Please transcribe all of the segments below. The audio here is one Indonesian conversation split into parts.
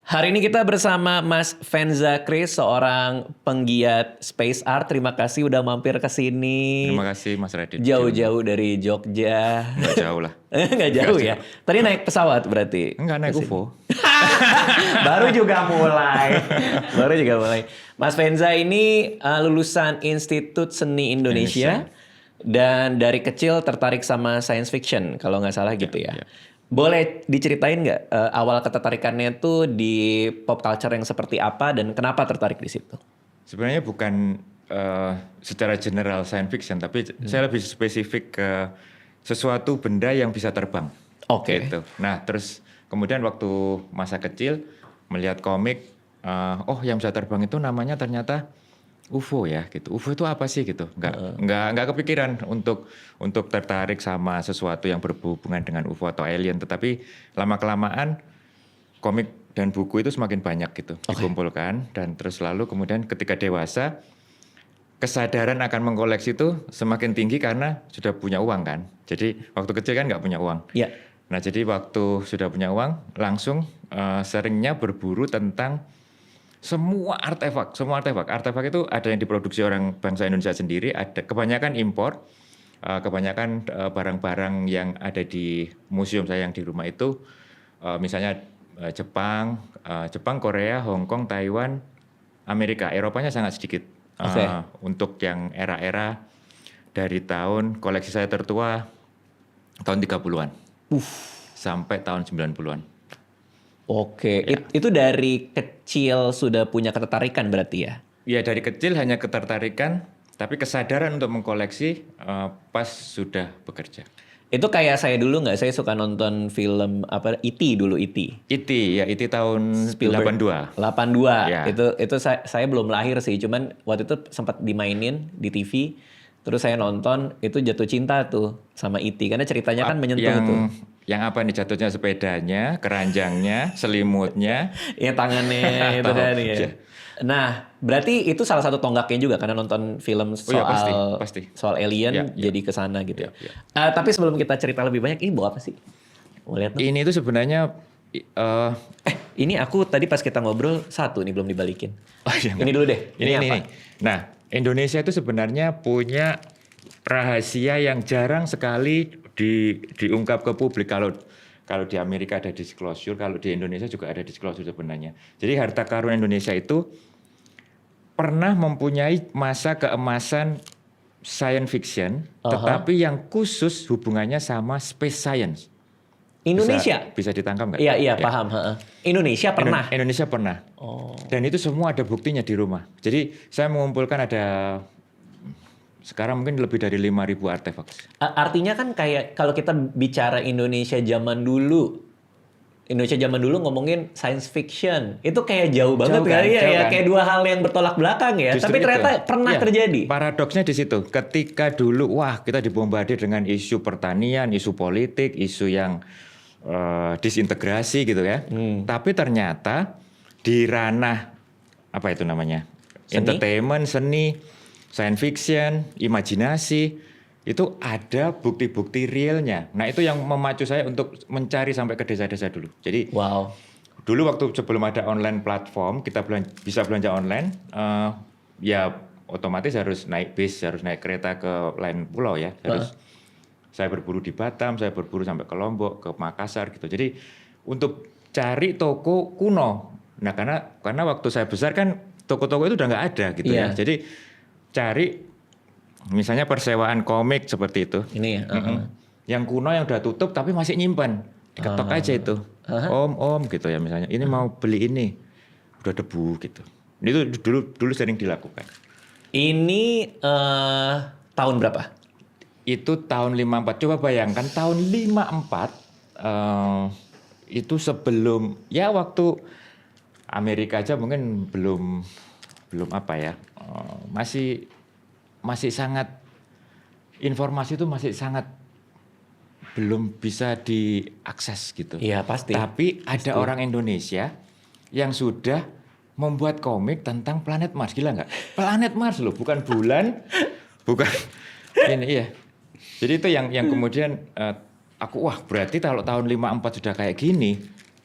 Hari ini kita bersama Mas Venza Kris, seorang penggiat space art. Terima kasih udah mampir ke sini. Terima kasih Mas Radit. Jauh-jauh dari Jogja. Nggak jauh lah. Nggak jauh ya? Tadi naik pesawat berarti? Enggak naik UFO. Baru juga mulai. Mas Venza ini lulusan Institut Seni Indonesia. Dan dari kecil tertarik sama science fiction, kalau nggak salah gitu ya. Boleh diceritain nggak awal ketertarikannya tuh di pop culture yang seperti apa dan kenapa tertarik di situ? Sebenarnya bukan secara general science fiction, tapi saya lebih spesifik ke sesuatu benda yang bisa terbang. Oke. Gitu. Nah, terus kemudian waktu masa kecil melihat komik, oh yang bisa terbang itu namanya ternyata UFO ya gitu. UFO itu apa sih gitu? Nggak kepikiran untuk tertarik sama sesuatu yang berhubungan dengan UFO atau alien. Tetapi lama-kelamaan komik dan buku itu semakin banyak gitu dikumpulkan. Dan terus lalu kemudian ketika dewasa, kesadaran akan mengkoleksi itu semakin tinggi karena sudah punya uang kan. Jadi waktu kecil kan nggak punya uang. Iya. Nah jadi waktu sudah punya uang langsung seringnya berburu tentang semua artefak. Artefak itu ada yang diproduksi orang bangsa Indonesia sendiri, ada kebanyakan impor, kebanyakan barang-barang yang ada di museum saya yang di rumah itu, misalnya Jepang, Korea, Hong Kong, Taiwan, Amerika. Eropanya sangat sedikit. Untuk yang era-era dari tahun koleksi saya tertua tahun 30-an. Sampai tahun 90-an. Oke, ya. Itu dari kecil sudah punya ketertarikan berarti ya? Iya, dari kecil hanya ketertarikan, tapi kesadaran untuk mengkoleksi pas sudah bekerja. Itu kayak saya dulu nggak? Saya suka nonton film apa E.T. dulu, E.T. E.T. tahun Spielberg. 82. 82. Ya. Itu saya belum lahir sih, cuman waktu itu sempat dimainin di TV. Terus saya nonton, itu jatuh cinta tuh sama E.T. karena ceritanya kan menyentuh tuh. Yang apa nih jatuhnya? Sepedanya, keranjangnya, selimutnya. Ya tangannya itu kan ya. Nah, berarti itu salah satu tonggaknya juga karena nonton film soal alien jadi kesana gitu. Tapi sebelum kita cerita lebih banyak, ini bawa apa sih? Mau lihat? Ini tuh sebenarnya ini aku tadi pas kita ngobrol satu nih belum dibalikin. Ini dulu deh. Ini apa? Nah, Indonesia itu sebenarnya punya rahasia yang jarang sekali diungkap ke publik. Kalau di Amerika ada disclosure, kalau di Indonesia juga ada disclosure sebenarnya. Jadi harta karun Indonesia itu pernah mempunyai masa keemasan science fiction, tetapi yang khusus hubungannya sama space science. Indonesia? Bisa ditangkap nggak? Iya, paham. Indonesia pernah? Indonesia pernah. Dan itu semua ada buktinya di rumah. Jadi saya mengumpulkan ada sekarang mungkin lebih dari 5.000 artefak. Artinya kan kayak kalau kita bicara Indonesia zaman dulu ngomongin science fiction. Itu kayak jauh banget kan? Ya, kayak dua hal yang bertolak belakang ya. Justru tapi ternyata pernah terjadi. Paradoksnya di situ. Ketika dulu kita dibombardir dengan isu pertanian, isu politik, isu yang disintegrasi gitu ya. Tapi ternyata di ranah apa itu namanya? Entertainment, seni, science fiction, imajinasi, itu ada bukti-bukti realnya. Nah itu yang memacu saya untuk mencari sampai ke desa-desa dulu. Jadi dulu waktu sebelum ada online platform, kita bisa belanja online, ya otomatis harus naik bis, harus naik kereta ke lain pulau ya. Saya berburu di Batam, saya berburu sampai ke Lombok, ke Makassar gitu. Jadi untuk cari toko kuno. Nah karena waktu saya besar kan toko-toko itu udah nggak ada gitu ya. Jadi cari misalnya persewaan komik seperti itu. Ini ya. Yang kuno yang udah tutup tapi masih nyimpan. Diketok aja itu. Om gitu ya misalnya. Ini mau beli ini. Udah debu gitu. Itu dulu sering dilakukan. Ini tahun berapa? Itu tahun 54. Coba bayangkan tahun 54 itu sebelum ya waktu Amerika aja mungkin belum apa ya. Masih sangat informasi itu masih sangat belum bisa diakses gitu. Iya pasti. Tapi ada orang Indonesia yang sudah membuat komik tentang planet Mars. Gila nggak? Planet Mars loh, bukan bulan, bukan ini iya. Jadi itu yang kemudian aku berarti kalau tahun 54 sudah kayak gini,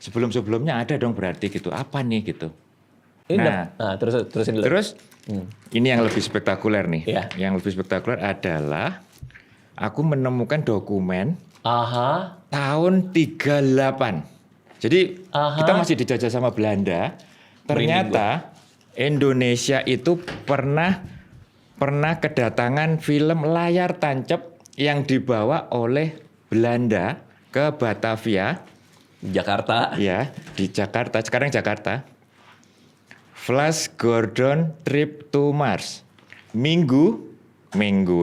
sebelum-sebelumnya ada dong berarti gitu. Apa nih gitu. Ini Nah, terusin dulu. Terus ini yang lebih spektakuler nih. Iya. Yang lebih spektakuler adalah aku menemukan dokumen Aha. tahun 38. Jadi Aha. kita masih dijajah sama Belanda. Ternyata Indonesia itu pernah kedatangan film layar tancap yang dibawa oleh Belanda ke Batavia. Jakarta. Ya, di Jakarta. Sekarang Jakarta. Flash Gordon Trip to Mars. Minggu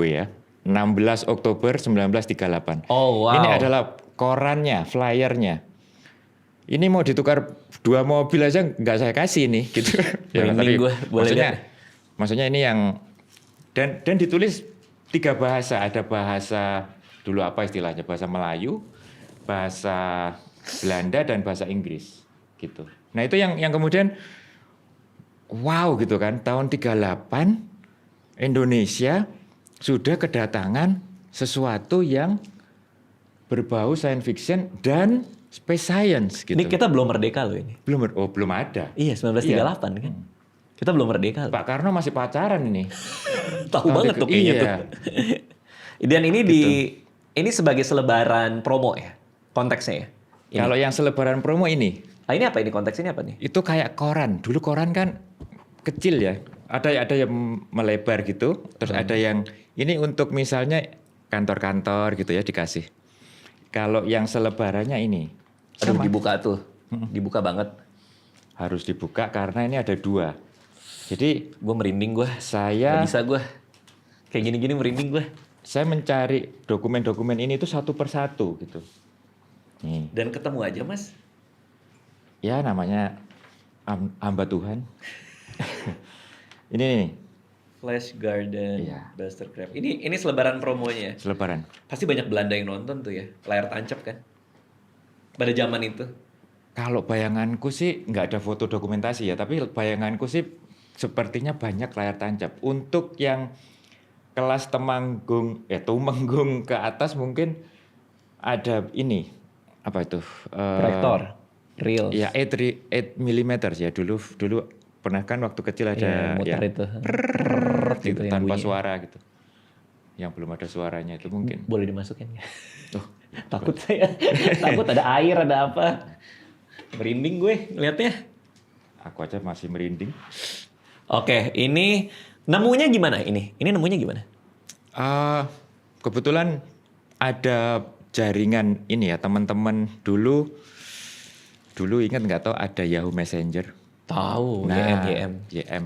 ya. 16 Oktober 1938. Oh, wow. Ini adalah korannya, flyernya. Ini mau ditukar 2 mobil aja nggak saya kasih nih gitu. Merinding gue, boleh lihat. Maksudnya ini yang dan ditulis 3 bahasa. Ada bahasa dulu apa istilahnya? Bahasa Melayu, bahasa Belanda dan bahasa Inggris gitu. Nah, itu yang kemudian wow gitu kan, tahun 38 Indonesia sudah kedatangan sesuatu yang berbau science fiction dan space science gitu. Ini kita belum merdeka loh ini. Belum ada. Iya, 1938 kan. Kita belum merdeka loh. Pak Karno masih pacaran ini. Tahu banget tuh kayaknya tuh. Dan ini ini sebagai selebaran promo ya, konteksnya ya. Kalau yang selebaran promo ini. Ah, ini apa ini konteksnya apa nih? Itu kayak koran. Dulu koran kan kecil ya. Ada yang melebar gitu, terus ada yang ini untuk misalnya kantor-kantor gitu ya dikasih. Kalau yang selebarannya ini, aduh dibuka tuh, dibuka banget. Harus dibuka karena ini ada 2. Jadi gue merinding gue. Saya nggak bisa gue. Kayak gini-gini merinding gue. Saya mencari dokumen-dokumen ini itu satu persatu gitu. Nih. Dan ketemu aja mas. Ya namanya hamba Tuhan. Ini nih. Flash Garden, Iya. Buster Crab. Ini selebaran promonya. Selebaran. Pasti banyak Belanda yang nonton tuh ya. Layar tancap kan. Pada zaman itu. Kalau bayanganku sih nggak ada foto dokumentasi ya, tapi bayanganku sih sepertinya banyak layar tancap. Untuk yang kelas tumenggung ke atas mungkin ada ini apa itu? Proyektor, real. Ya 8 mm ya dulu pernah kan waktu kecil ada muter ya, itu. gitu, yang tanpa bunyi. suara gitu. Yang belum ada suaranya itu mungkin. Boleh dimasukin nggak? Oh, Takut saya. Takut ada air, ada apa. Merinding gue ngeliatnya. aku aja masih merinding. Oke, ini nemunya gimana ini? Ini nemunya gimana? Kebetulan ada jaringan ini ya teman-teman dulu ingat nggak tahu ada Yahoo Messenger. Tahu, Nah, YM.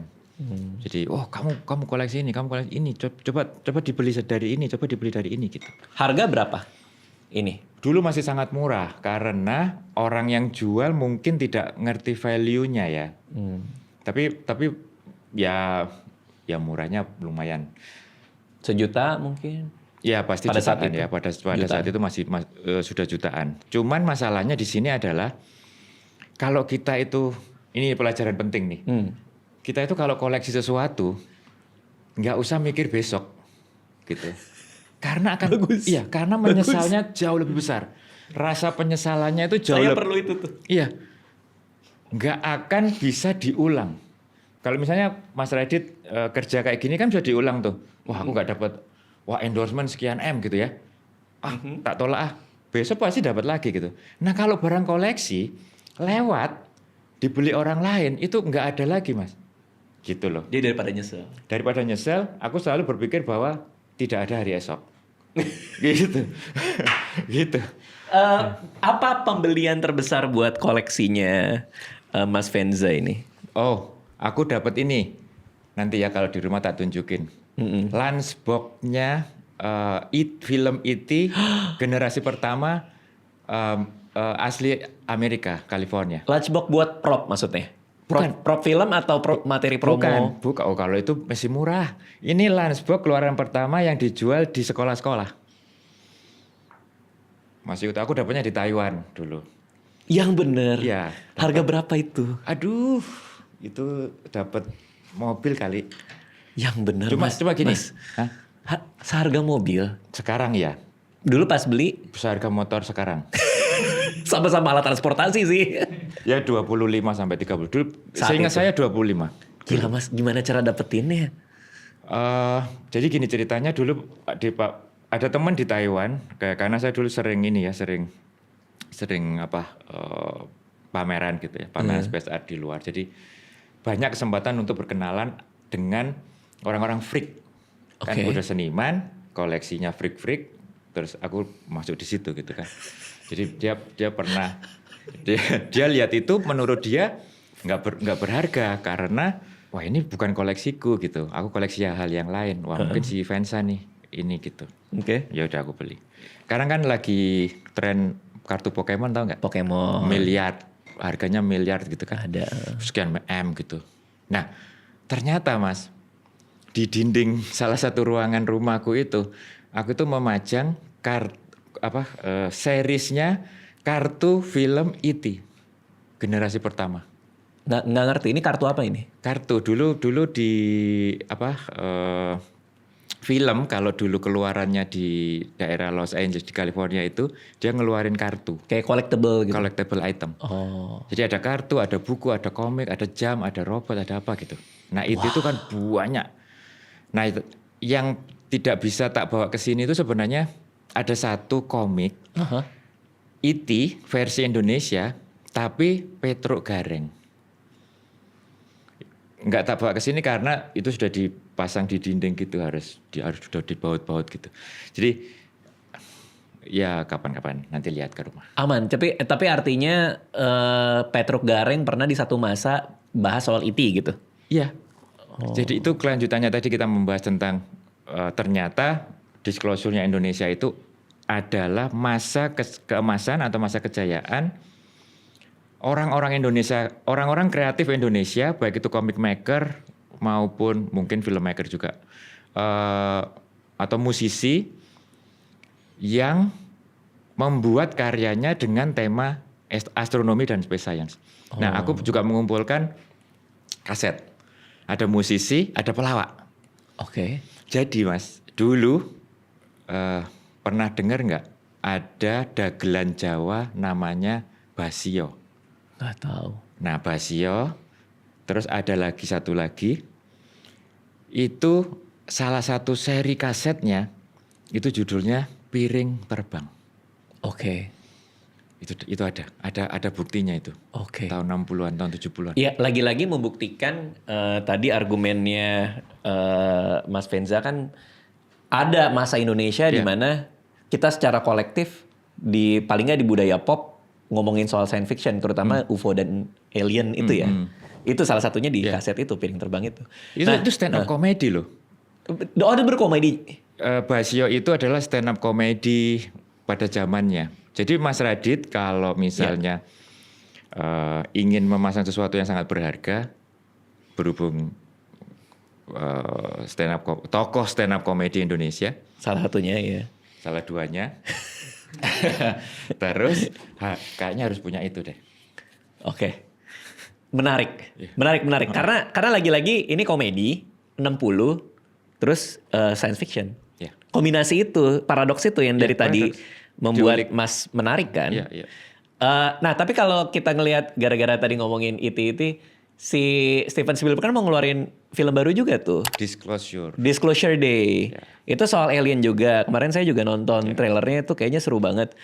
Jadi, kamu koleksi ini, coba dibeli dari ini, coba dibeli dari ini gitu. Harga berapa? Ini. Dulu masih sangat murah karena orang yang jual mungkin tidak ngerti value-nya ya. Tapi ya murahnya lumayan. 1 juta mungkin. Ya pasti Pada saat jutaan itu? ya. Pada saat itu masih sudah jutaan. Cuman masalahnya di sini adalah kalau kita itu, ini pelajaran penting nih. Kita itu kalau koleksi sesuatu nggak usah mikir besok, gitu. Karena akan, iya, karena menyesalnya jauh lebih besar. Rasa penyesalannya itu jauh Saya lebih. perlu itu tuh. Iya, nggak akan bisa diulang. Kalau misalnya Mas Radit kerja kayak gini kan bisa diulang tuh. Wah aku nggak dapat, endorsement sekian M gitu ya. Tak tolak ah. Besok pasti dapat lagi gitu. Nah kalau barang koleksi lewat dibeli orang lain itu nggak ada lagi mas. Gitu loh. Jadi daripada nyesel. Daripada nyesel, aku selalu berpikir bahwa tidak ada hari esok. Gitu. Gitu. Apa pembelian terbesar buat koleksinya Mas Venza ini? Oh, aku dapat ini. Nanti ya kalau di rumah tak tunjukin. Lunchbox-nya film E.T. generasi pertama asli Amerika, California. Lunchbox buat prop maksudnya? Bukan. Prop film atau materi promo? Bukan. Oh, kalau itu masih murah. Ini lunchbox keluaran pertama yang dijual di sekolah-sekolah. Masih aku dapatnya di Taiwan dulu. Yang bener. Iya. Harga berapa itu? Aduh, itu dapat mobil kali. Yang bener Cuma gini. Mas, seharga mobil. Sekarang ya. Dulu pas beli Seharga motor sekarang. Sama-sama alat transportasi sih. Ya 25 sampai 30. Dulu Saat seingat itu. saya 25. Gila Mas, gimana cara dapetinnya? Jadi gini ceritanya dulu ada teman di Taiwan, karena saya dulu sering pameran gitu ya, pameran space art di luar. Jadi banyak kesempatan untuk berkenalan dengan orang-orang freak. Kan Oke. udah seniman, koleksinya freak-freak, terus aku masuk di situ gitu kan. Jadi dia pernah dia lihat itu, menurut dia nggak berharga karena wah ini bukan koleksiku gitu. Aku koleksi hal yang lain. Wah mungkin si Venza nih ini gitu. Oke. Ya udah aku beli. Sekarang kan lagi tren kartu Pokemon, tau nggak? Pokemon. Miliar, harganya miliar gitu kan. Ada. Sekian M gitu. Nah ternyata Mas, di dinding salah satu ruangan rumahku itu, aku tuh memajang seriesnya kartu film E.T. generasi pertama. Nggak ngerti, ini kartu apa ini? Kartu dulu di film, kalau dulu keluarannya di daerah Los Angeles di California itu, dia ngeluarin kartu, Kayak collectible gitu? collectible item. Oh. Jadi ada kartu, ada buku, ada komik, ada jam, ada robot, ada apa gitu. Nah itu kan banyak. Nah itu yang tidak bisa tak bawa ke sini itu sebenarnya ada satu komik Aha. E.T. versi Indonesia, tapi Petruk Gareng. Nggak tak bawa ke sini karena itu sudah dipasang di dinding gitu, harus sudah dibaut-baut gitu. Jadi ya kapan-kapan nanti lihat ke rumah. Aman, tapi artinya Petruk Gareng pernah di satu masa bahas soal IT gitu? Iya. Jadi itu kelanjutannya tadi kita membahas tentang ternyata disclosure-nya Indonesia itu adalah masa keemasan atau masa kejayaan orang-orang Indonesia, orang-orang kreatif Indonesia, baik itu comic maker maupun mungkin filmmaker juga, atau musisi yang membuat karyanya dengan tema astronomi dan space science. Nah, aku juga mengumpulkan kaset. Ada musisi, ada pelawak. Oke. Jadi Mas, dulu pernah dengar nggak ada dagelan Jawa namanya Basio? Nggak tahu. Nah Basio, terus ada lagi satu lagi, itu salah satu seri kasetnya, itu judulnya Piring Terbang. Oke. Itu ada buktinya itu. Oke. Tahun 60-an, tahun 70-an. Iya, lagi-lagi membuktikan tadi argumennya Mas Venza kan ada masa Indonesia di mana kita secara kolektif paling nggak di budaya pop ngomongin soal science fiction, terutama UFO dan alien itu ya. Itu salah satunya di kaset itu, Piring Terbang itu. Itu stand up comedy loh. Oh, ada berkomedi. Basio itu adalah stand up comedy pada zamannya. Jadi Mas Radit kalau misalnya ingin memasang sesuatu yang sangat berharga, berhubung tokoh stand up comedy Indonesia, Salah satunya ya. salah duanya, terus kayaknya harus punya itu deh. Oke. Menarik. Menarik. Karena lagi-lagi ini komedi 60 terus science fiction. Ya. Kombinasi itu, paradoks itu yang dari tadi paradoks. membuat Mas menarik kan. Iya. Nah, tapi kalau kita ngelihat gara-gara tadi ngomongin IT, si Steven Spielberg kan mau ngeluarin film baru juga tuh. Disclosure Day. Ya. Itu soal alien juga. Kemarin saya juga nonton trailernya, itu kayaknya seru banget.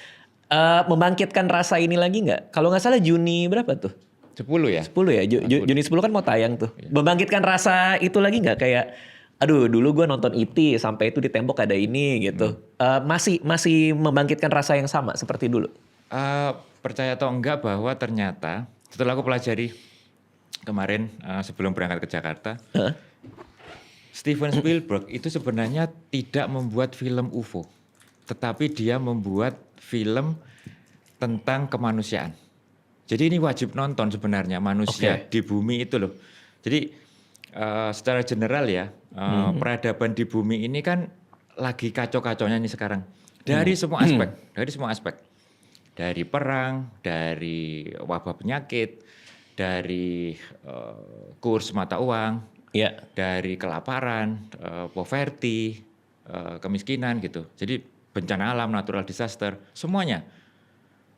Membangkitkan rasa ini lagi nggak? Kalau nggak salah Juni berapa tuh? 10 ya? 10 ya? Juni 10 kan mau tayang tuh. Membangkitkan rasa itu lagi nggak? Kayak, aduh dulu gue nonton E.T. sampai itu di tembok ada ini gitu. Masih membangkitkan rasa yang sama seperti dulu? Percaya atau enggak bahwa ternyata setelah aku pelajari kemarin sebelum berangkat ke Jakarta, Steven Spielberg itu sebenarnya tidak membuat film UFO, tetapi dia membuat film tentang kemanusiaan. Jadi ini wajib nonton sebenarnya, manusia di bumi itu loh. Jadi secara general ya, peradaban di bumi ini kan lagi kacau-kacaunya nih sekarang. Dari semua aspek. Dari perang, dari wabah penyakit, dari kurs mata uang, dari kelaparan, poverty, kemiskinan gitu. Jadi bencana alam, natural disaster, semuanya.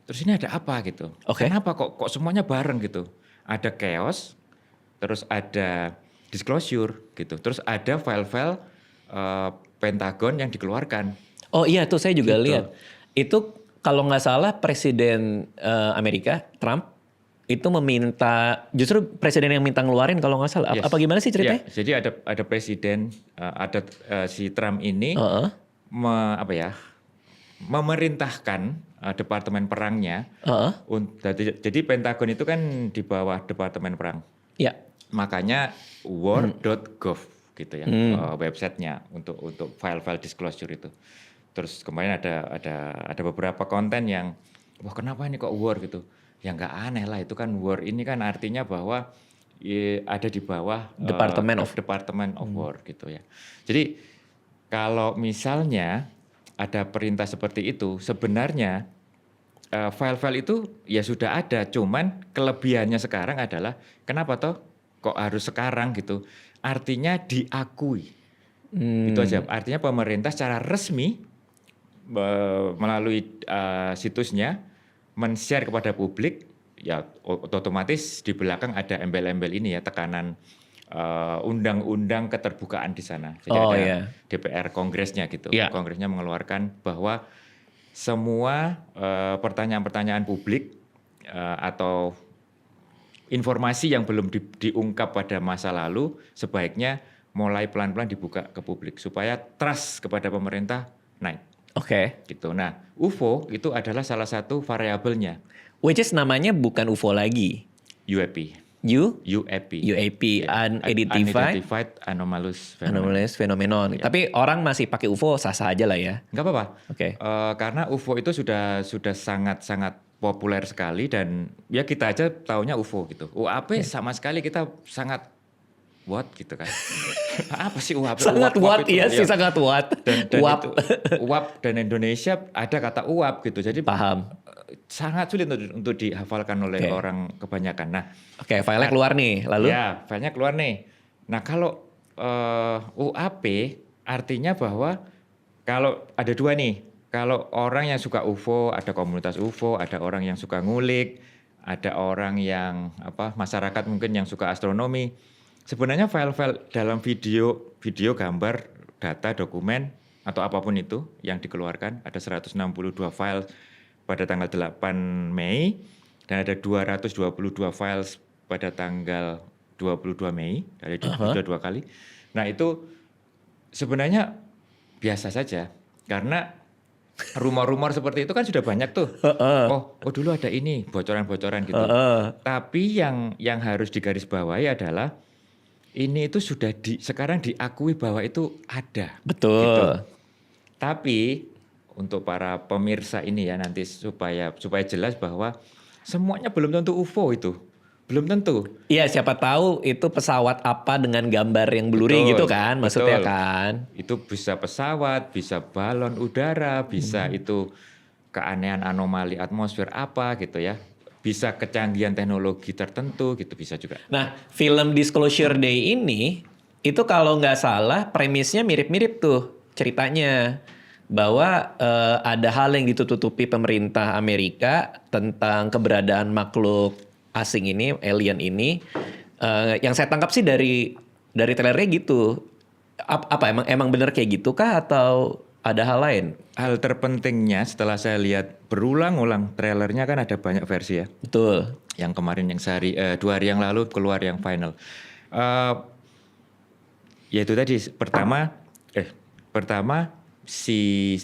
terus ini ada apa gitu. Oke. Kenapa kok semuanya bareng gitu. Ada chaos, terus ada disclosure gitu. Terus ada file-file Pentagon yang dikeluarkan. Oh iya tuh saya juga Gitu. lihat. Itu kalau nggak salah Presiden Amerika Trump itu meminta, justru presiden yang minta ngeluarin kalau nggak salah. Yes. Apa gimana sih ceritanya? Ya, jadi ada presiden, ada si Trump ini Heeh. memerintahkan Departemen Perangnya. Heeh. Jadi Pentagon itu kan di bawah Departemen Perang. Ya. Makanya war.gov gitu ya websitenya untuk file-file disclosure itu. Terus kemarin ada beberapa konten yang wah kenapa ini kok war gitu? Ya nggak aneh lah, itu kan war ini kan artinya bahwa ada di bawah Department of War gitu ya. Jadi kalau misalnya ada perintah seperti itu, sebenarnya file-file itu ya sudah ada, cuman kelebihannya sekarang adalah kenapa toh kok harus sekarang gitu? Artinya diakui. Itu aja. Artinya pemerintah secara resmi melalui situsnya men-share kepada publik, ya otomatis di belakang ada embel-embel ini ya, tekanan undang-undang keterbukaan di sana. Jadi ada DPR Kongresnya gitu. Yeah. Kongresnya mengeluarkan bahwa semua pertanyaan-pertanyaan publik atau informasi yang belum diungkap pada masa lalu sebaiknya mulai pelan-pelan dibuka ke publik supaya trust kepada pemerintah naik. Oke. Gitu. Nah, UFO itu adalah salah satu variabelnya. Which is namanya bukan UFO lagi. UAP. UAP, Unidentified Anomalous Phenomenon. Ya. Tapi orang masih pakai UFO sah-sah aja lah ya. Nggak apa-apa. Oke. Karena UFO itu sudah sangat-sangat populer sekali dan ya kita aja taunya UFO gitu. UAP sama sekali kita sangat what gitu kan. Apa sih UAP? Sangat what, iya sih sangat what. Dan UAP. UAP dan Indonesia ada kata UAP gitu. Jadi Paham. Sangat sulit untuk dihafalkan oleh orang kebanyakan. Nah, Oke, filenya keluar nih, lalu? Ya, filenya keluar nih. Nah, kalau UAP artinya bahwa kalau ada dua nih. Kalau orang yang suka UFO, ada komunitas UFO, ada orang yang suka ngulik, ada orang yang masyarakat mungkin yang suka astronomi. Sebenarnya file-file dalam video, gambar, data, dokumen atau apapun itu yang dikeluarkan ada 162 file pada tanggal 8 Mei dan ada 222 files pada tanggal 22 Mei, dari dua kali. Nah itu sebenarnya biasa saja karena rumor-rumor seperti itu kan sudah banyak tuh. Oh dulu ada ini bocoran-bocoran gitu. Tapi yang harus digarisbawahi adalah ini itu sudah sekarang diakui bahwa itu ada. Betul. Gitu. Tapi untuk para pemirsa ini ya nanti supaya jelas bahwa semuanya belum tentu UFO itu. Belum tentu. Iya, siapa tahu itu pesawat apa dengan gambar yang blurry gitu kan maksudnya kan. Itu bisa pesawat, bisa balon udara, bisa itu keanehan anomali atmosfer apa gitu ya. Bisa kecanggihan teknologi tertentu gitu bisa juga. Nah, film Disclosure Day ini itu kalau nggak salah premisnya mirip-mirip tuh ceritanya. Bahwa ada hal yang ditutupi pemerintah Amerika tentang keberadaan makhluk asing ini, alien ini. Yang saya tangkap sih dari trailernya gitu. Apa emang benar kayak gitu kah atau ada hal lain? Hal terpentingnya setelah saya lihat berulang-ulang trailernya kan ada banyak versi ya. Betul. Yang kemarin yang 2 hari yang lalu keluar yang final. Yaitu tadi pertama si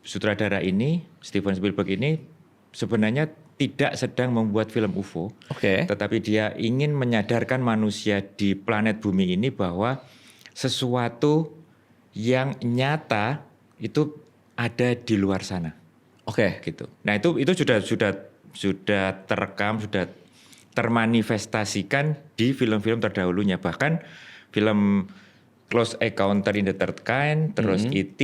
sutradara ini Steven Spielberg ini sebenarnya tidak sedang membuat film UFO, tetapi dia ingin menyadarkan manusia di planet bumi ini bahwa sesuatu yang nyata itu ada di luar sana. Gitu. Nah itu sudah terekam, sudah termanifestasikan di film-film terdahulunya. Bahkan film Close Encounter in the Third Kind, terus E.T.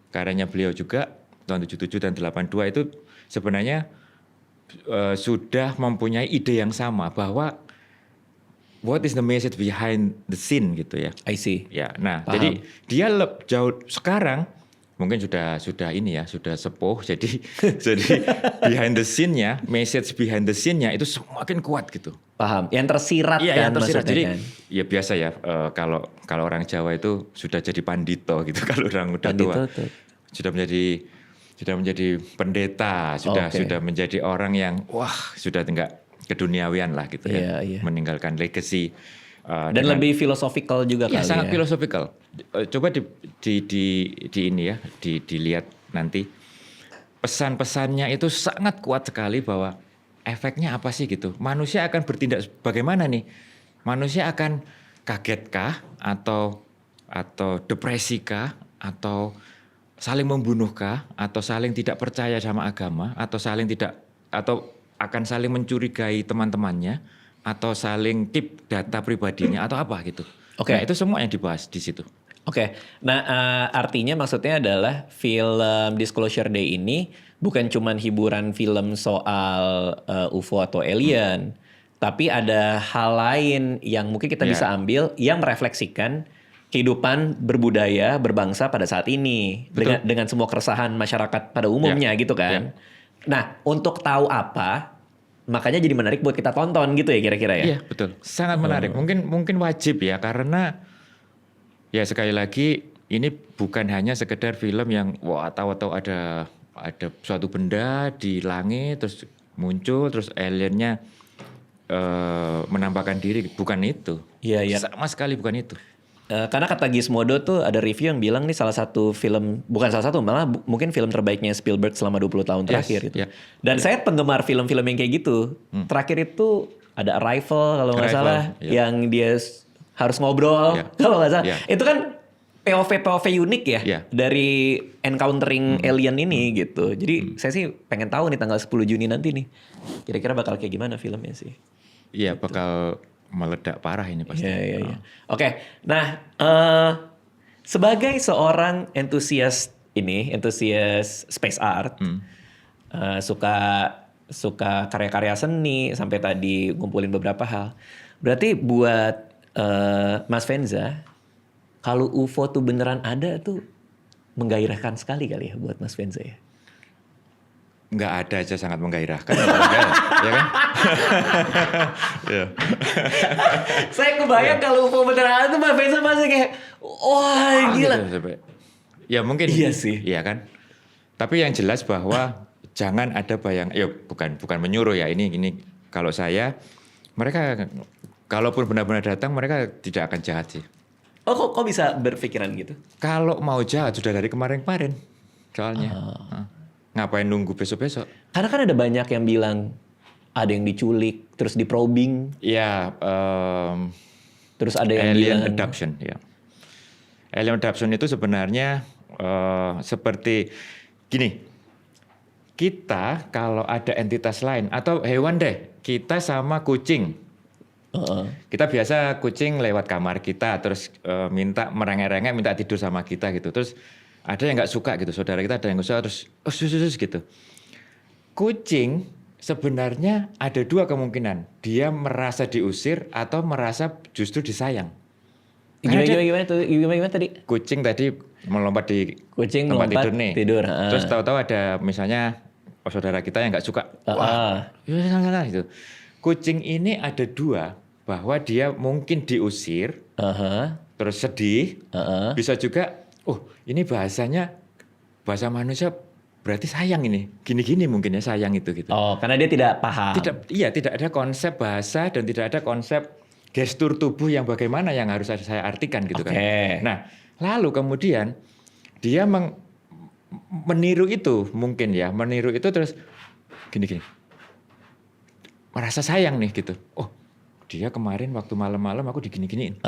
karyanya beliau juga tahun 77 dan 82 itu sebenarnya sudah mempunyai ide yang sama bahwa what is the message behind the scene gitu ya. I see. Ya, nah Paham. jadi dia jauh sekarang mungkin sudah ini ya, sudah sepuh, jadi behind the scene-nya, message behind the scene-nya itu semakin kuat gitu. Paham. Yang tersirat Iya, kan yang tersirat. maksudnya Jadi kan. ya biasa ya, kalau orang Jawa itu sudah jadi pandito gitu kalau orang udah Pandito tua. tuh. Sudah menjadi pendeta, sudah menjadi orang yang sudah enggak keduniawian lah gitu ya. Iya. Meninggalkan legacy. Dan lebih filosofikal juga Iya, kali sangat ya. filosofikal. Coba di ini ya, dilihat nanti. Pesan-pesannya itu sangat kuat sekali bahwa efeknya apa sih gitu. Manusia akan bertindak bagaimana nih? Manusia akan kagetkah atau depresikah atau saling membunuhkah atau saling tidak percaya sama agama atau akan saling mencurigai teman-temannya atau saling keep data pribadinya atau apa gitu. Oke. Nah, itu semua yang dibahas di situ. Oke, nah artinya maksudnya adalah film Disclosure Day ini bukan cuman hiburan film soal UFO atau alien, tapi ada hal lain yang mungkin kita bisa ambil yang merefleksikan kehidupan berbudaya, berbangsa pada saat ini dengan semua keresahan masyarakat pada umumnya gitu kan. Nah, untuk tahu apa, makanya jadi menarik buat kita tonton gitu ya kira-kira ya. Iya, betul. Sangat menarik. Mungkin wajib ya karena ya sekali lagi ini bukan hanya sekedar film yang tahu-tahu ada suatu benda di langit terus muncul terus aliennya menampakkan diri, bukan itu. Iya. Sama sekali bukan itu. Karena kata Gizmodo tuh ada review yang bilang nih salah satu film, bukan salah satu, malah mungkin film terbaiknya Spielberg selama 20 tahun terakhir gitu. Yeah. Dan saya penggemar film-film yang kayak gitu. Terakhir itu ada Arrival kalau nggak salah, yang dia harus ngobrol kalau nggak salah. Itu kan POV unik ya dari encountering alien ini gitu. Jadi saya sih pengen tahu nih tanggal 10 Juni nanti nih. Kira-kira bakal kayak gimana filmnya sih. Iya, bakal meledak parah ini pasti. Iya. Oke, nah sebagai seorang entusias space art, suka karya-karya seni, sampai tadi ngumpulin beberapa hal. Berarti buat Mas Venza, kalau UFO tuh beneran ada tuh menggairahkan sekali kali ya buat Mas Venza ya? Nggak ada aja sangat menggairahkan. Ya kan? Saya kebayang kalau UFO beneran ada tuh Mas Venza masih kayak, wah gila. Gitu, ya mungkin. Iya sih. Iya kan? Tapi yang jelas bahwa jangan ada bukan menyuruh ya. Ini kalau saya, mereka kalaupun benar-benar datang mereka tidak akan jahat sih. Oh kok bisa berpikiran gitu? Kalau mau jahat sudah dari kemarin-kemarin soalnya. Ngapain nunggu besok-besok? Karena kan ada banyak yang bilang ada yang diculik, terus di probing. Iya. Terus ada yang alien bilang abduction. Ya. Alien abduction itu sebenarnya seperti gini. Kita kalau ada entitas lain atau hewan deh, kita sama kucing. Kita biasa kucing lewat kamar kita, terus minta merengek-rengek, minta tidur sama kita gitu. Terus ada yang nggak suka gitu, saudara kita ada yang nggak suka terus sus gitu. Kucing sebenarnya ada dua kemungkinan, dia merasa diusir atau merasa justru disayang. Gimana tadi? Kucing tadi melompat di Kucing tempat melompat tidur nih. Terus tahu-tahu ada misalnya saudara kita yang nggak suka. Wah, gitu. Kucing ini ada dua, bahwa dia mungkin diusir, terus sedih, bisa juga, ini bahasa manusia berarti sayang ini, gini-gini mungkin ya sayang itu gitu. Oh, karena dia tidak paham. Tidak ada konsep bahasa dan tidak ada konsep gestur tubuh yang bagaimana yang harus saya artikan gitu kan. Nah, lalu kemudian dia meniru itu mungkin ya, meniru itu terus gini-gini. Merasa sayang nih gitu. Oh, dia kemarin waktu malam-malam aku digini-giniin.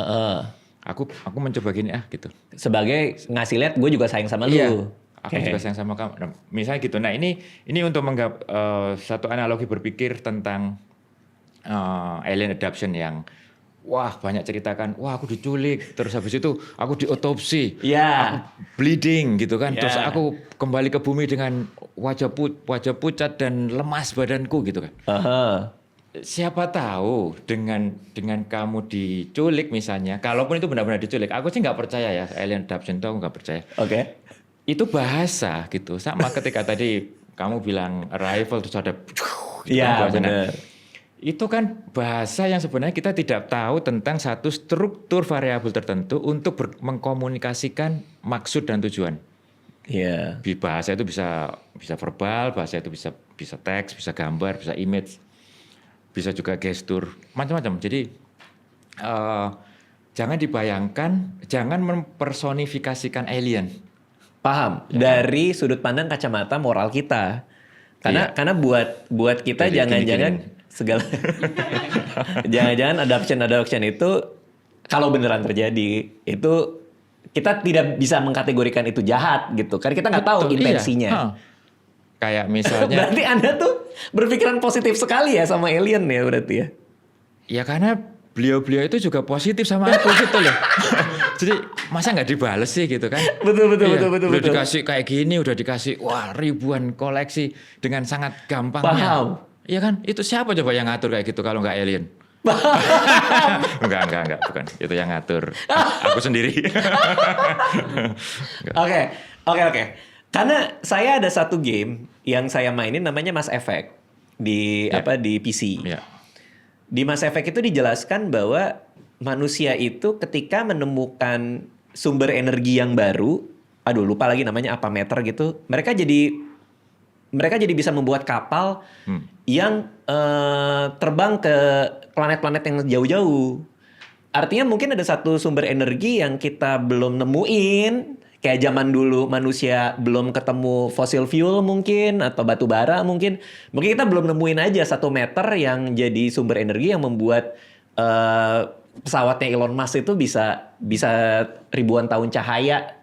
Aku mencoba gini gitu. Sebagai ngasih lihat gue juga sayang sama lu. Aku juga sayang sama kamu. Nah, misalnya gitu. Nah, ini untuk satu analogi berpikir tentang alien abduction yang banyak ceritakan, aku diculik, terus habis itu aku diotopsi, aku bleeding gitu kan, terus aku kembali ke bumi dengan wajah pucat dan lemas badanku gitu kan. Siapa tahu dengan kamu diculik misalnya, kalaupun itu benar-benar diculik, aku sih nggak percaya ya alien abduction itu, aku nggak percaya. itu bahasa gitu. Sama ketika tadi kamu bilang arrival terus ada gitu Iya, kan bahasa. Nah, benar. itu kan bahasa yang sebenarnya kita tidak tahu tentang satu struktur variabel tertentu untuk mengkomunikasikan maksud dan tujuan. Iya. Bahasa itu bisa verbal, bahasa itu bisa teks, bisa gambar, bisa image, bisa juga gestur, macam-macam. Jadi jangan dibayangkan, jangan mempersonifikasikan alien. Paham. Dari sudut pandang kacamata moral kita. Iya. Karena buat kita Dari jangan-jangan segala jangan-jangan adoption itu kalau beneran terjadi itu kita tidak bisa mengkategorikan itu jahat gitu. Karena kita nggak tahu Betul, intensinya. iya. Kayak misalnya Berarti Anda tuh berpikiran positif sekali ya sama alien ya berarti ya. ya karena beliau-beliau itu juga positif sama aku gitu loh. Jadi masa nggak dibales sih gitu kan? Betul. Udah dikasih kayak gini, udah dikasih wah ribuan koleksi dengan sangat gampangnya. Paham. Iya kan? Itu siapa coba yang ngatur kayak gitu kalau nggak alien? Enggak, bukan. Itu yang ngatur. Aku sendiri. Oke. Karena saya ada satu game yang saya mainin namanya Mass Effect di Ya. di PC. Ya. Di Mass Effect itu dijelaskan bahwa manusia itu ketika menemukan sumber energi yang baru, aduh lupa lagi namanya apa meter gitu, mereka jadi bisa membuat kapal yang terbang ke planet-planet yang jauh-jauh. Artinya mungkin ada satu sumber energi yang kita belum nemuin. Kayak zaman dulu manusia belum ketemu fossil fuel mungkin atau batu bara mungkin. Mungkin kita belum nemuin aja 1 meter yang jadi sumber energi yang membuat pesawatnya Elon Musk itu bisa ribuan tahun cahaya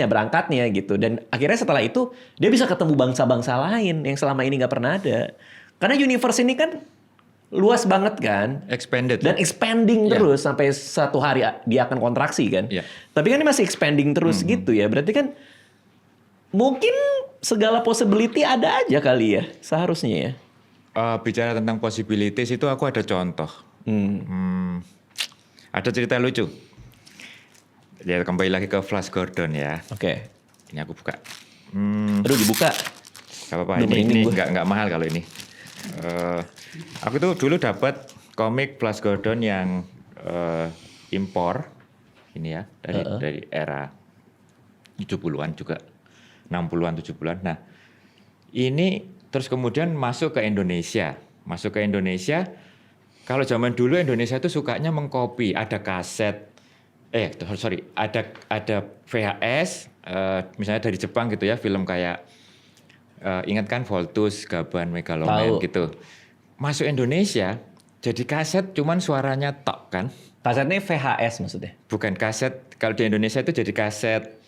berangkatnya gitu. Dan akhirnya setelah itu dia bisa ketemu bangsa-bangsa lain yang selama ini nggak pernah ada. Karena universe ini kan luas banget kan. Expanded. Dan expanding Ya. terus sampai satu hari dia akan kontraksi kan. Ya. Tapi kan ini masih expanding terus gitu ya. Berarti kan mungkin segala possibility ada aja kali ya seharusnya ya. Bicara tentang possibilities itu aku ada contoh. Ada cerita lucu. Ya kembali lagi ke Flash Gordon ya. Oke. Ini aku buka. Aduh dibuka. Gak apa-apa. Udah Ini merinding gua. nggak mahal kalau ini. Aku tuh dulu dapat komik Flash Gordon yang impor. Ini ya dari era 70-an juga. 60-an 70-an. Nah, ini terus kemudian masuk ke Indonesia. Kalau zaman dulu Indonesia itu sukanya mengcopy, ada kaset ada VHS misalnya dari Jepang gitu ya, film kayak ingat kan Voltus, Gaban, Megaloman Tahu. gitu. Masuk Indonesia jadi kaset cuman suaranya tok kan. Kasetnya VHS maksudnya? Bukan kaset, kalau di Indonesia itu jadi kaset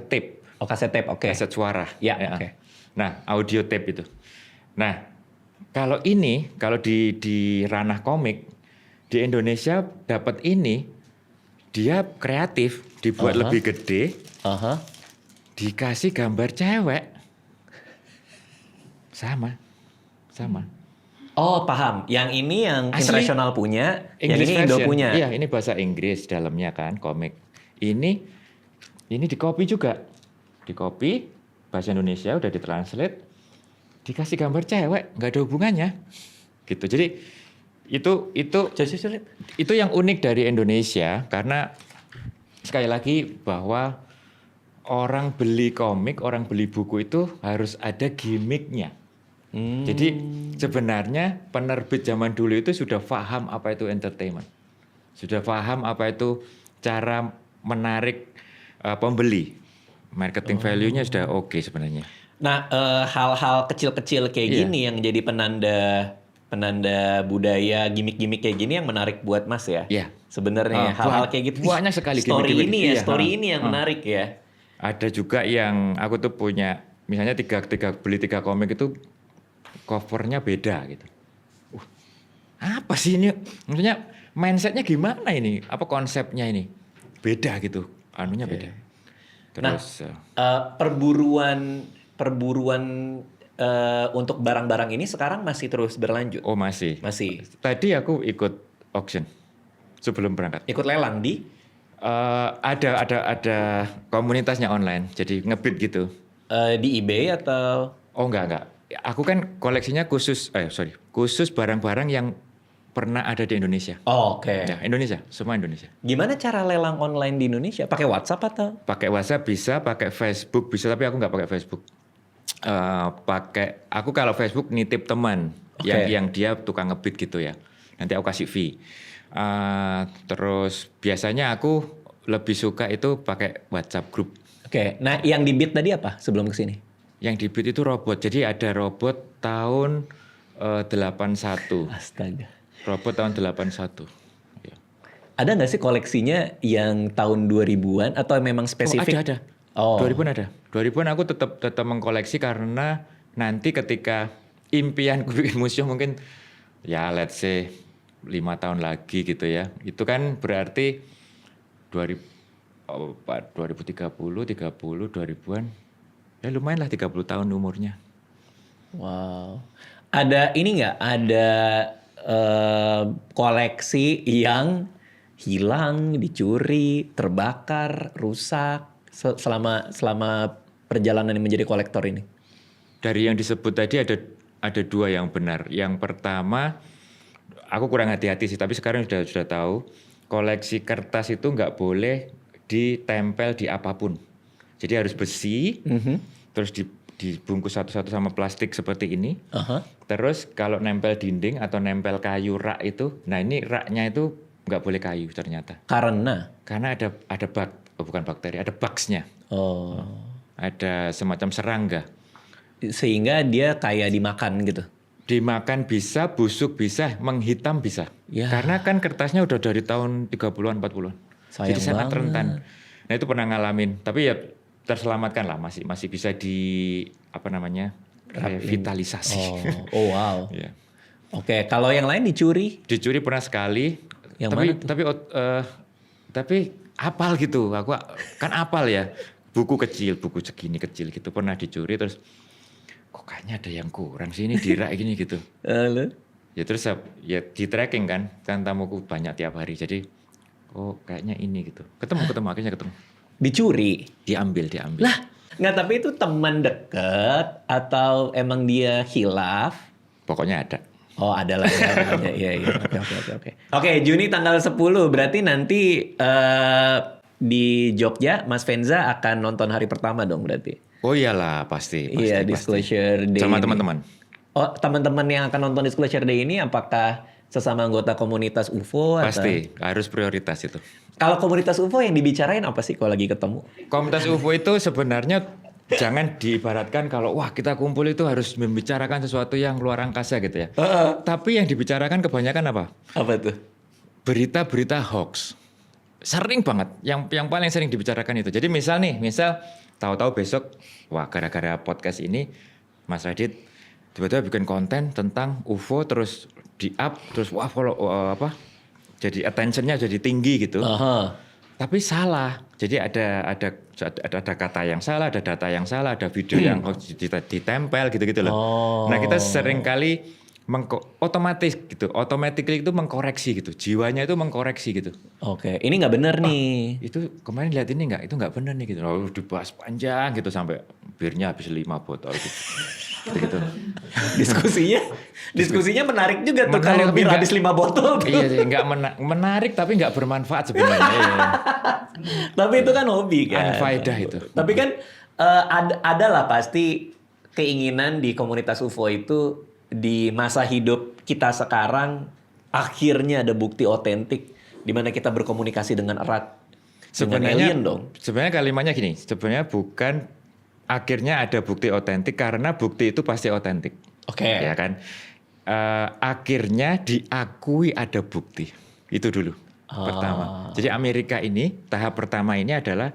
tape. Oh kaset tape, oke. Kaset suara. Ya, oke. Nah, audio tape itu. Nah, kalau di ranah komik di Indonesia dapat ini, dia kreatif, dibuat lebih gede, dikasih gambar cewek. Sama. Oh paham. Yang ini yang Asli. internasional punya, yang English ini Indo version. punya. Iya, ini bahasa Inggris dalamnya kan komik. Ini di-copy juga. Di-copy bahasa Indonesia udah ditranslate, dikasih gambar cewek, nggak ada hubungannya. Gitu. Jadi itu yang unik dari Indonesia karena sekali lagi bahwa orang beli komik, orang beli buku itu harus ada gimmicknya. Jadi sebenarnya penerbit zaman dulu itu sudah paham apa itu entertainment. Sudah paham apa itu cara menarik pembeli. Marketing value-nya sudah oke sebenarnya. Nah, hal-hal kecil-kecil kayak Iya. gini yang jadi penanda budaya, gimmick-gimmick kayak gini yang menarik buat Mas ya. Iya. Sebenarnya hal-hal kayak gitu. banyak sekali story gimmick-gimmick. ini ya, Iya, story ini yang menarik ya. Ada juga yang aku tuh punya, misalnya beli tiga komik itu covernya beda gitu. Apa sih ini? Maksudnya mindsetnya gimana ini? Apa konsepnya ini? Beda gitu, anunya beda. Terus Perburuan untuk barang-barang ini sekarang masih terus berlanjut. oh masih. Masih. Tadi aku ikut auction sebelum berangkat. Ikut lelang di Ada komunitasnya online, jadi ngebit gitu. Di eBay atau? Oh enggak. Aku kan koleksinya khusus barang-barang yang pernah ada di Indonesia. Oh, oke. Ya, Indonesia, semua Indonesia. Gimana cara lelang online di Indonesia? Pakai WhatsApp atau? Pakai WhatsApp bisa, pakai Facebook bisa, tapi aku nggak pakai Facebook. Aku kalau Facebook nitip teman yang dia tukang ngebit gitu ya. Nanti aku kasih fee. Terus biasanya aku lebih suka itu pakai WhatsApp group. Oke. Nah, yang di Bit tadi apa sebelum kesini? Yang di Bit itu robot. Jadi ada robot tahun 81. Astaga. Robot tahun 81. Ya. Ada nggak sih koleksinya yang tahun 2000-an atau memang spesifik? Ada. Oh. 2000-an ada. 2000-an aku tetap mengkoleksi karena nanti ketika impianku bikin museum mungkin ya let's say 5 tahun lagi gitu ya. Itu kan berarti 2030, 2000-an. Ya lumayan lah 30 tahun umurnya. Wow. Ada ini nggak? Ada koleksi yang hilang, dicuri, terbakar, rusak selama perjalanan menjadi kolektor ini? Dari yang disebut tadi ada dua yang benar. Yang pertama, aku kurang hati-hati sih, tapi sekarang sudah tahu, koleksi kertas itu nggak boleh ditempel di apapun. Jadi harus besi, terus dibungkus satu-satu sama plastik seperti ini. Terus kalau nempel dinding atau nempel kayu rak itu, nah ini raknya itu nggak boleh kayu ternyata. Karena Ada bukan bakteri, ada bugs-nya. oh, Ada semacam serangga. sehingga dia kayak dimakan gitu. Dimakan bisa, busuk bisa, menghitam bisa. Ya. Karena kan kertasnya udah dari tahun 30-an, 40-an. Sayang Jadi sangat banget. rentan. Nah itu pernah ngalamin. Tapi ya terselamatkan lah, masih bisa revitalisasi. Oh wow. Ya. Oke, kalau yang lain dicuri? Dicuri pernah sekali. Yang tapi, mana tuh? tapi apal gitu. Aku kan apal ya. Buku segini kecil gitu pernah dicuri terus. Kok kayaknya ada yang kurang sih ini di rak gini gitu. Halo? Ya terus ya di tracking kan tamuku banyak tiap hari jadi kayaknya ini gitu ketemu akhirnya ketemu Dicuri? diambil Lah, nggak, tapi itu teman dekat atau emang dia khilaf? pokoknya ada. Oh, ada lah ya. Iya. Oke. Oke, Juni tanggal 10 berarti nanti di Jogja Mas Venza akan nonton hari pertama dong berarti. Oh iyalah pasti. Iya, Disclosure Day. Sama ini. teman-teman. Oh, teman-teman yang akan nonton Disclosure Day ini apakah sesama anggota komunitas UFO Pasti harus prioritas itu. Kalau komunitas UFO yang dibicarain apa sih kalau lagi ketemu? Komunitas UFO itu sebenarnya jangan diibaratkan kalau wah kita kumpul itu harus membicarakan sesuatu yang luar angkasa gitu ya. Tapi yang dibicarakan kebanyakan apa? Apa tuh? Berita-berita hoax. Sering banget. Yang paling sering dibicarakan itu. Jadi misal tahu-tahu besok wah gara-gara podcast ini Mas Radit tiba-tiba bikin konten tentang UFO terus di-up terus wah jadi attention-nya jadi tinggi gitu. Tapi salah. Jadi ada kata yang salah, ada data yang salah, ada video yang ditempel gitu-gitu loh. Nah, kita sering kali otomatis gitu, automatically itu mengkoreksi gitu. Jiwanya itu mengkoreksi gitu. Oke, ini nggak benar nih. Itu kemarin lihat ini nggak? Itu nggak benar nih gitu. Lalu dibahas panjang gitu sampai birnya habis 5 botol gitu. Gitu. Diskusinya menarik juga tuh kalau bir habis 5 botol. Tuh. Iya sih, nggak menarik tapi nggak bermanfaat sebenarnya. Iya. Tapi itu kan hobi kan. Unfaedah itu. Tapi kan ada lah pasti keinginan di komunitas UFO itu di masa hidup kita sekarang akhirnya ada bukti otentik di mana kita berkomunikasi dengan erat dengan alien dong. Sebenarnya kalimatnya gini, sebenarnya bukan akhirnya ada bukti otentik karena bukti itu pasti otentik. Oke. Ya kan? Akhirnya diakui ada bukti. Itu dulu. Pertama. Jadi Amerika ini tahap pertama ini adalah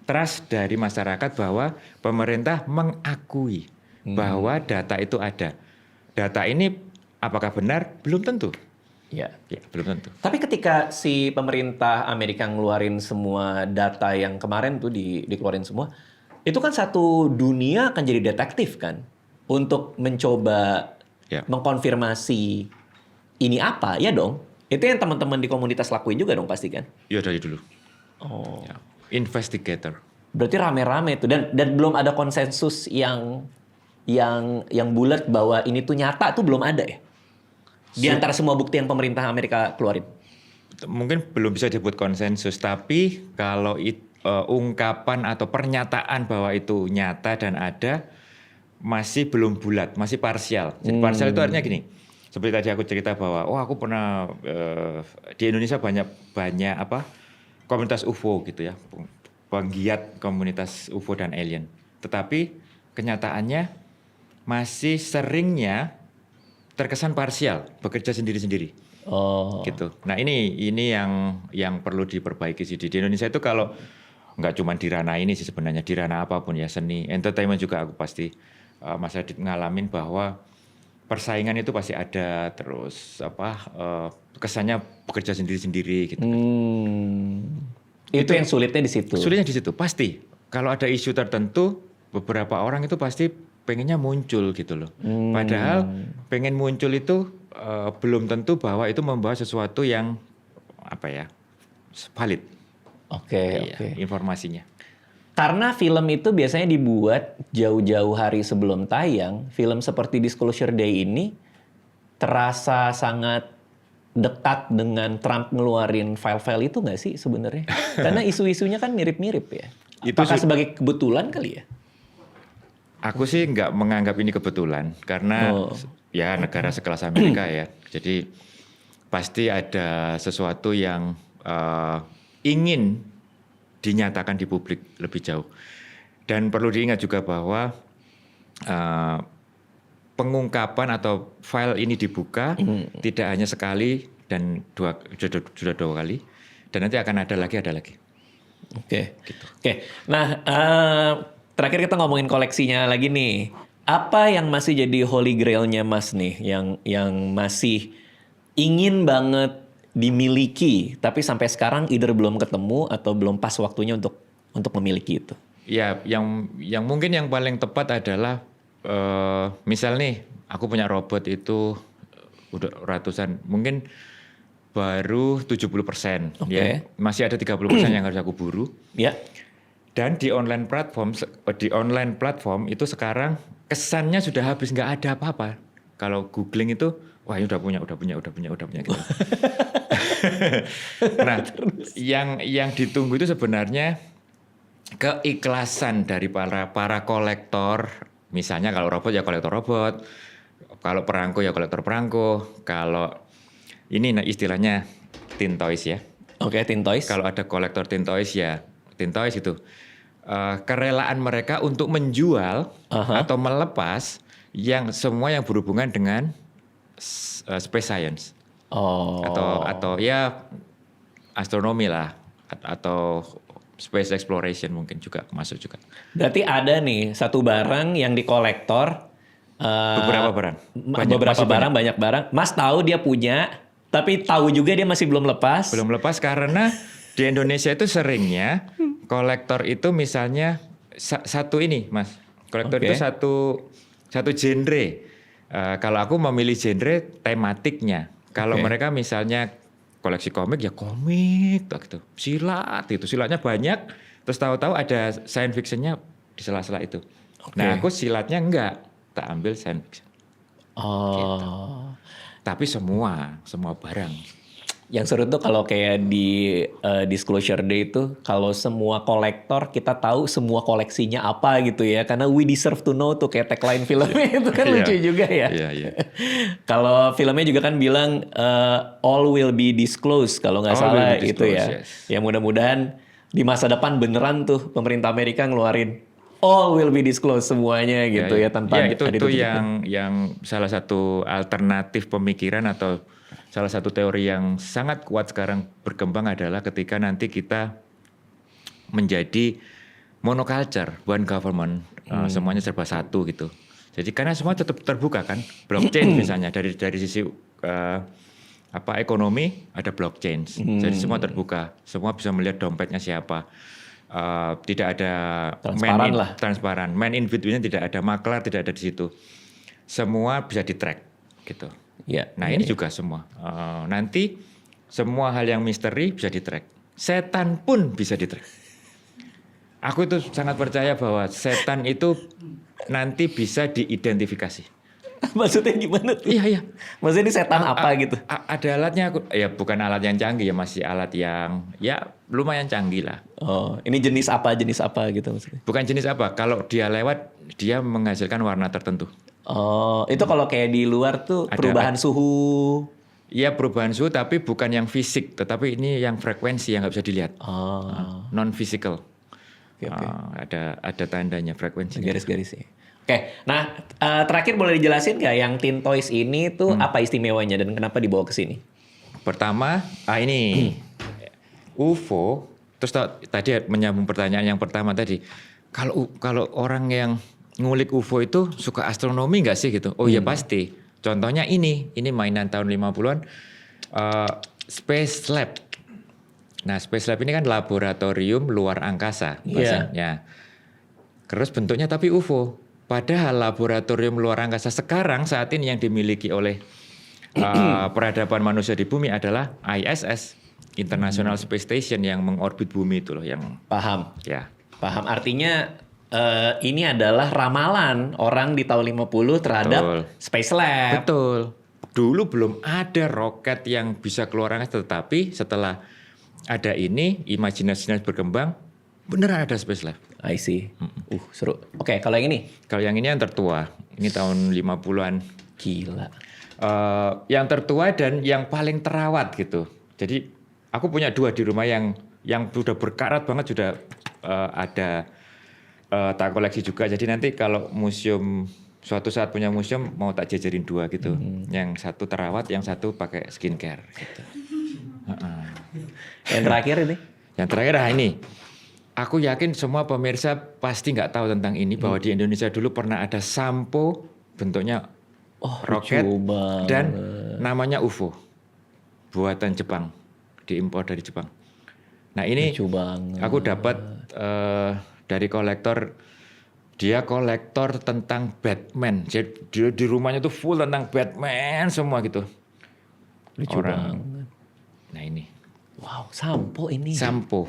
trust dari masyarakat bahwa pemerintah mengakui bahwa data itu ada. Data ini apakah benar? Belum tentu. Ya, belum tentu. Tapi ketika si pemerintah Amerika ngeluarin semua data yang kemarin tuh dikeluarin semua, itu kan satu dunia akan jadi detektif kan untuk mencoba mengkonfirmasi ini apa, ya dong? Itu yang teman-teman di komunitas lakuin juga dong pasti kan? Iya dari dulu. Oh. Ya, investigator. Berarti rame-rame tuh dan belum ada konsensus yang bulat bahwa ini tuh nyata tuh belum ada ya. Di antara semua bukti yang pemerintah Amerika keluarin. Mungkin belum bisa disebut konsensus, tapi kalau ungkapan atau pernyataan bahwa itu nyata dan ada masih belum bulat, masih parsial. Jadi parsial itu artinya gini. Seperti tadi aku cerita bahwa aku pernah di Indonesia banyak komunitas UFO gitu ya. Penggiat komunitas UFO dan alien. Tetapi kenyataannya masih seringnya terkesan parsial, bekerja sendiri-sendiri. Oh. Gitu. Nah ini yang perlu diperbaiki sih di Indonesia itu. Kalau nggak cuma di ranah ini sih sebenarnya, di ranah apapun ya, seni, entertainment juga aku pasti Mas Radit ngalamin bahwa persaingan itu pasti ada, terus kesannya bekerja sendiri-sendiri gitu. Itu yang sulitnya di situ. Sulitnya di situ pasti. Kalau ada isu tertentu, beberapa orang itu pasti pengennya muncul gitu loh. Padahal pengen muncul itu belum tentu bahwa itu membawa sesuatu yang valid. Oke. Informasinya. Karena film itu biasanya dibuat jauh-jauh hari sebelum tayang, film seperti Disclosure Day ini terasa sangat dekat dengan Trump ngeluarin file-file itu nggak sih sebenarnya? Karena isu-isunya kan mirip-mirip ya. Apakah sebagai kebetulan kali ya? Aku sih nggak menganggap ini kebetulan, karena ya negara sekelas Amerika ya. Jadi pasti ada sesuatu yang ingin dinyatakan di publik lebih jauh. Dan perlu diingat juga bahwa pengungkapan atau file ini dibuka tidak hanya sekali dan sudah dua kali, dan nanti akan ada lagi. Oke. Gitu. Oke. Nah, terakhir kita ngomongin koleksinya lagi nih. Apa yang masih jadi holy grailnya Mas nih, yang masih ingin banget dimiliki, tapi sampai sekarang either belum ketemu atau belum pas waktunya untuk memiliki itu? Ya, yang mungkin yang paling tepat adalah misal nih, aku punya robot itu udah ratusan, mungkin baru 70%. Ya. Masih ada 30% yang harus aku buru. Ya. Dan di online platform itu sekarang kesannya sudah habis, nggak ada apa-apa. Kalau googling itu, wah ini udah punya gitu. Nah, yang ditunggu itu sebenarnya keikhlasan dari para kolektor. Misalnya kalau robot ya kolektor robot, kalau perangko ya kolektor perangko, kalau ini istilahnya tin toys ya. Oke, tin toys. Kalau ada kolektor tin toys ya tin toys itu. Kerelaan mereka untuk menjual atau melepas semua yang berhubungan dengan space science. Atau ya astronomi lah, atau space exploration mungkin juga masuk juga. Berarti ada nih satu barang yang dikolektor. Beberapa barang. Banyak barang. Mas tahu dia punya, tapi tahu juga dia masih belum lepas. Belum lepas karena di Indonesia itu seringnya kolektor itu misalnya satu ini Mas. Kolektor itu satu genre. Kalau aku memilih genre tematiknya. Kalau mereka misalnya koleksi komik ya komik gitu. Silatnya banyak, terus tahu-tahu ada science fictionnya di sela-sela itu. Nah, aku silatnya enggak, tak ambil science fiction. Gitu. Tapi semua barang. Yang seru tuh kalau kayak di Disclosure Day itu, kalau semua kolektor kita tahu semua koleksinya apa gitu ya, karena we deserve to know tuh kayak tagline filmnya itu kan lucu juga ya. Iya. Kalau filmnya juga kan bilang all will be disclosed kalau nggak salah itu ya. Yes. Ya mudah-mudahan di masa depan beneran tuh pemerintah Amerika ngeluarin all will be disclosed semuanya gitu ya tanpa itu yang salah satu alternatif pemikiran atau salah satu teori yang sangat kuat sekarang berkembang adalah ketika nanti kita menjadi monoculture, one government, semuanya serba satu gitu. Jadi karena semua tetap terbuka kan, blockchain misalnya dari sisi ekonomi ada blockchain, jadi semua terbuka, semua bisa melihat dompetnya siapa. Tidak ada transparan. Man in between-nya tidak ada, maklar tidak ada di situ. Semua bisa di-track gitu. Ini juga semua. Nanti semua hal yang misteri bisa di-track. setan pun bisa di-track. Aku itu sangat percaya bahwa setan itu nanti bisa diidentifikasi. Maksudnya gimana tuh? Iya. Maksudnya ini setan apa gitu? Ada alatnya, ya bukan alat yang canggih ya, masih alat yang ya lumayan canggih lah. Oh, ini jenis apa gitu maksudnya? Bukan jenis apa, kalau dia lewat, dia menghasilkan warna tertentu. Oh, itu kalau kayak di luar tuh Ada- perubahan suhu. Iya perubahan suhu, tapi bukan yang fisik, tetapi ini yang frekuensi yang nggak bisa dilihat. Oh, Non physical. oke. Ada tandanya frekuensi. Garis-garisnya. Oke, nah terakhir boleh dijelasin nggak yang Teen Toys ini tuh apa istimewanya dan kenapa dibawa ke sini? Pertama, ini UFO. Terus tadi menyambung pertanyaan yang pertama tadi. Kalau orang yang ngulik UFO itu suka astronomi nggak sih gitu? Oh iya pasti. Contohnya ini mainan tahun 50-an Space Lab. Nah, Space Lab ini kan laboratorium luar angkasa bahasanya. Terus bentuknya tapi UFO. Padahal laboratorium luar angkasa sekarang saat ini yang dimiliki oleh peradaban manusia di bumi adalah ISS, International Space Station yang mengorbit bumi itu loh yang Paham. ya. Paham. Artinya ini adalah ramalan orang di tahun 50 terhadap Betul. Space Lab. Betul. Dulu belum ada roket yang bisa keluar angkasa, tetapi setelah ada ini, imajinasinya berkembang, beneran ada Space Lab. I see. Seru. Oke, kalau yang ini? Kalau yang ini yang tertua, ini tahun 50-an. Gila. Yang tertua dan yang paling terawat gitu. Jadi aku punya 2 di rumah yang sudah berkarat banget, sudah ada tak koleksi juga. Jadi nanti kalau museum suatu saat punya museum mau tak jajarin 2 gitu. Yang satu terawat, yang satu pakai skincare. Gitu. Yang terakhir ini? Yang terakhir ini. Aku yakin semua pemirsa pasti nggak tahu tentang ini bahwa di Indonesia dulu pernah ada sampo bentuknya roket lucu banget. dan namanya UFO buatan Jepang, diimpor dari Jepang. Nah ini Lucu banget. aku dapat dari kolektor, dia kolektor tentang Batman. Jadi di rumahnya tuh full tentang Batman semua gitu. Lucu banget. Nah ini Wow, sampo ini. sampo.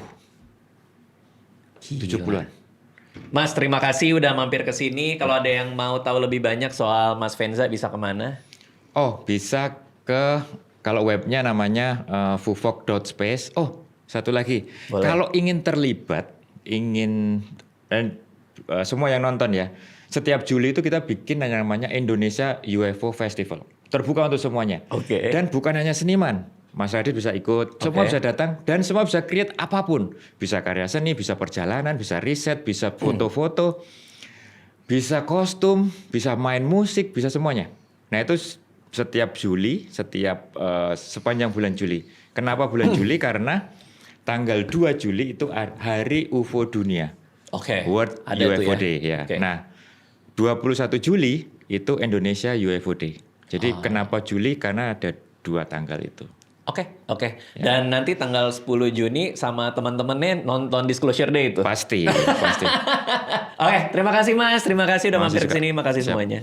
Gila. 70-an. Mas, terima kasih udah mampir ke sini. Kalau ada yang mau tahu lebih banyak soal Mas Venza bisa kemana? Oh, bisa ke kalau webnya namanya fufok.space. Oh, satu lagi. Boleh. Kalau ingin terlibat, dan semua yang nonton ya. Setiap Juli itu kita bikin yang namanya Indonesia UFO Festival. Terbuka untuk semuanya. Oke. Dan bukan hanya seniman. Mas Radit bisa ikut, semua bisa datang dan semua bisa create apapun. Bisa karya seni, bisa perjalanan, bisa riset, bisa foto-foto, bisa kostum, bisa main musik, bisa semuanya. Nah itu setiap Juli, sepanjang bulan Juli. Kenapa bulan Juli? Karena tanggal 2 Juli itu Hari UFO Dunia. Oke. World Ada UFO tuh ya. Day ya. Oke. Nah, 21 Juli itu Indonesia UFO Day. Jadi kenapa Juli? Karena ada 2 tanggal itu. Oke. Dan nanti tanggal 10 Juni sama teman-temannya nonton Disclosure Day itu. Pasti. Oke, terima kasih Mas. Terima kasih udah Makasih mampir ke juga. sini. Makasih Siap. semuanya.